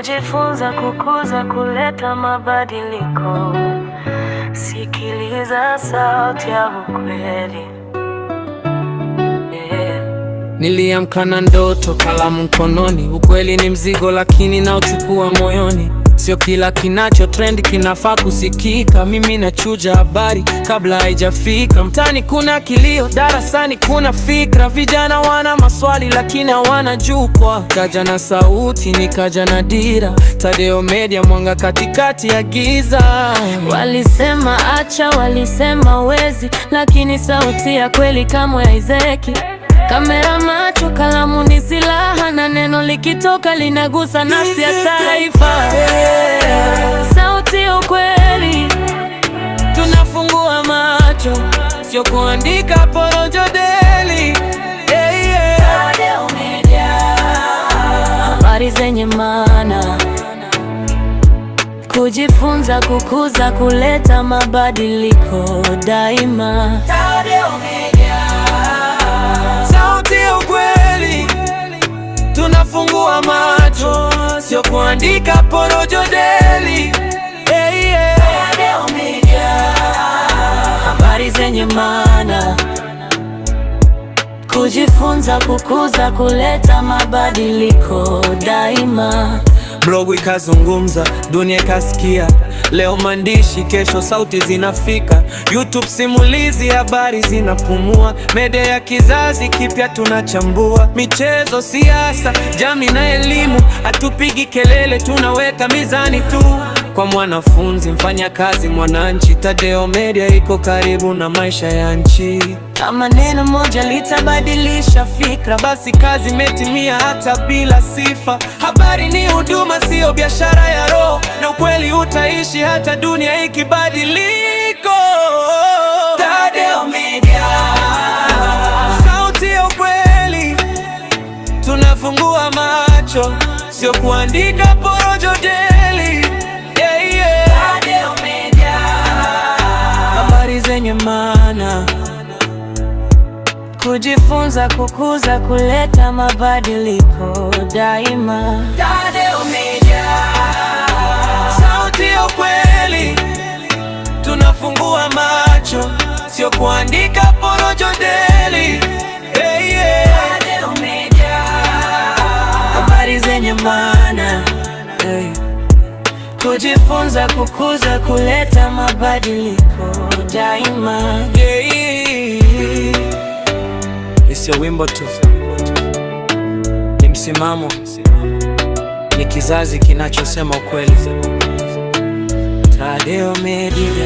kujifunza, kukuza, kuleta mabadiliko. Sikiliza sauti ya ukweli. Niliamka na ndoto, kalamu mkononi. Ukweli ni mzigo lakini nauchukua moyoni. Sio kila kinacho trend kinafaa kusikika. Mimi nachuja habari kabla haijafika. Mtaani kuna kilio, darasani kuna fikra. Vijana wana maswali lakini hawana jukwaa. Kaja na sauti, nikaja na dira. Tadeo Media, mwanga katikati ya giza. Walisema acha, walisema wezi, lakini sauti ya kweli kamwe haizeki. Kamera, macho, kalamu ni silaha, na neno likitoka linagusa nafsi ya taifa. Sauti ya ukweli, tunafungua macho, sio kuandika porojo daily. Tadeo Media, habari zenye maana, kujifunza, kukuza, kuleta mabadiliko daima. Tadeo Media, sauti ya ukweli, tunafungua macho, sio kuandika porojo daily. Tadeo Media, habari zenye maana, kujifunza, kukuza, kuleta mabadiliko daima. Blogu ikazungumza, dunia ikasikia. Leo maandishi, kesho sauti zinafika. YouTube simulizi, habari zinapumua. Media ya kizazi kipya tunachambua. Michezo, siasa, jamii na elimu. Hatupigi kelele, tunaweka mizani tu. Kwa mwanafunzi, mfanya kazi, mwananchi, Tadeo Media iko karibu na maisha ya nchi. Kama neno moja litabadilisha fikra, basi kazi imetimia hata bila sifa. Habari ni huduma, sio biashara ya roho, na ukweli utaishi hata dunia ikibadiliko. Tadeo Media, sauti ya ukweli, tunafungua macho, sio kuandika porojo daily. Tadeo Media, habari zenye maana, kujifunza, kukuza, kuleta mabadiliko daima. Tadeo Media, sauti ya ukweli, tunafungua macho, sio kuandika porojo daily. Tadeo Media, habari zenye maana, kujifunza, kukuza, kuleta mabadiliko daima. Sio wimbo tu, ni msimamo, ni kizazi kinachosema ukweli. Tadeo Media.